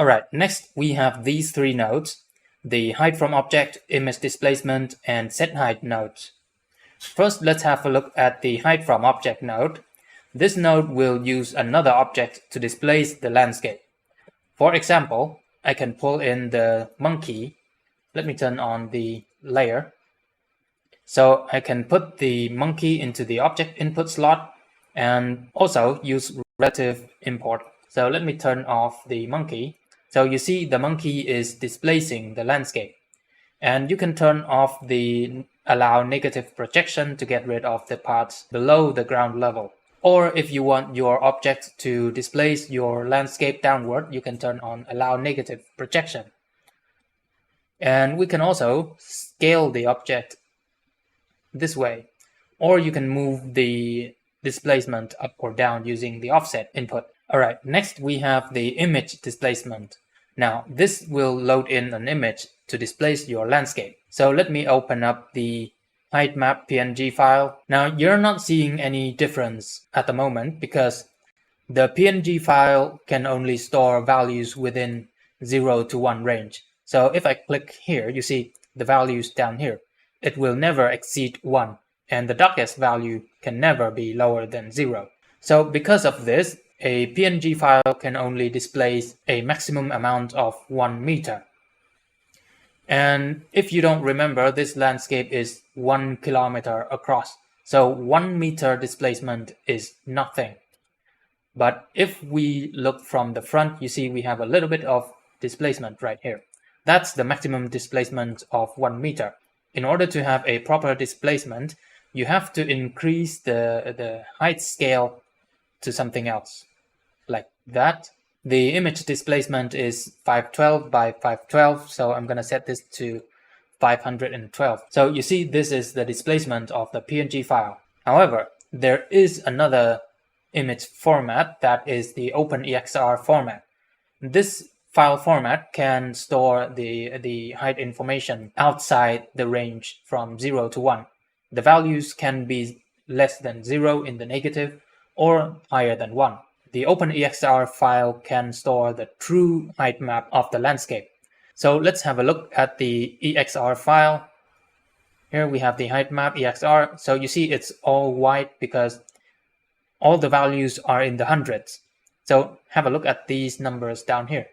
Alright, next we have these three nodes, the hide from object, image displacement, and set height nodes. First, let's have a look at the hide from object node. This node will use another object to displace the landscape. For example, I can pull in the monkey. Let me turn on the layer. So I can put the monkey into the object input slot and also use relative import. So let me turn off the monkey. So you see the monkey is displacing the landscape. And you can turn off the allow negative projection to get rid of the parts below the ground level. Or if you want your object to displace your landscape downward, you can turn on allow negative projection. And we can also scale the object this way, or you can move the displacement up or down using the offset input. Alright, next we have the image displacement. Now this will load in an image to displace your landscape. So let me open up the height map PNG file. Now you're not seeing any difference at the moment because the PNG file can only store values within 0 to 1 range. So if I click here, you see the values down here. It will never exceed 1, and the darkest value can never be lower than 0. So because of this, a PNG file can only displace a maximum amount of 1 meter. And if you don't remember, this landscape is 1 kilometer across. So 1 meter displacement is nothing. But if we look from the front, you see we have a little bit of displacement right here. That's the maximum displacement of 1 meter. In order to have a proper displacement, you have to increase the height scale to something else, like that. The image displacement is 512 by 512, so I'm going to set this to 512. So you see this is the displacement of the PNG file. However, there is another image format that is the OpenEXR format. This file format can store the height information outside the range from 0 to 1. The values can be less than 0 in the negative or higher than 1. The OpenEXR file can store the true height map of the landscape. So let's have a look at the EXR file. Here we have the height map EXR. So you see it's all white because all the values are in the hundreds. So have a look at these numbers down here.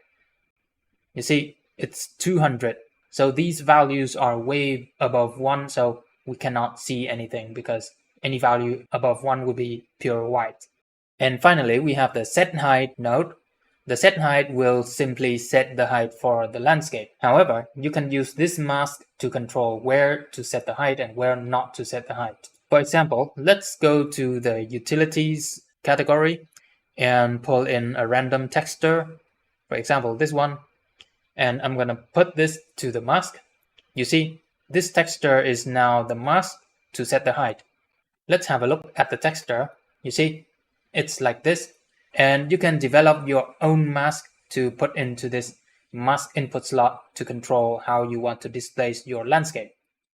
You see, it's 200. So these values are way above 1, so we cannot see anything because any value above 1 will be pure white. And finally, we have the set height node. The set height will simply set the height for the landscape. However, you can use this mask to control where to set the height and where not to set the height. For example, let's go to the utilities category and pull in a random texture. For example, this one. And I'm going to put this to the mask. You see, this texture is now the mask to set the height. Let's have a look at the texture. You see, it's like this. And you can develop your own mask to put into this mask input slot to control how you want to displace your landscape.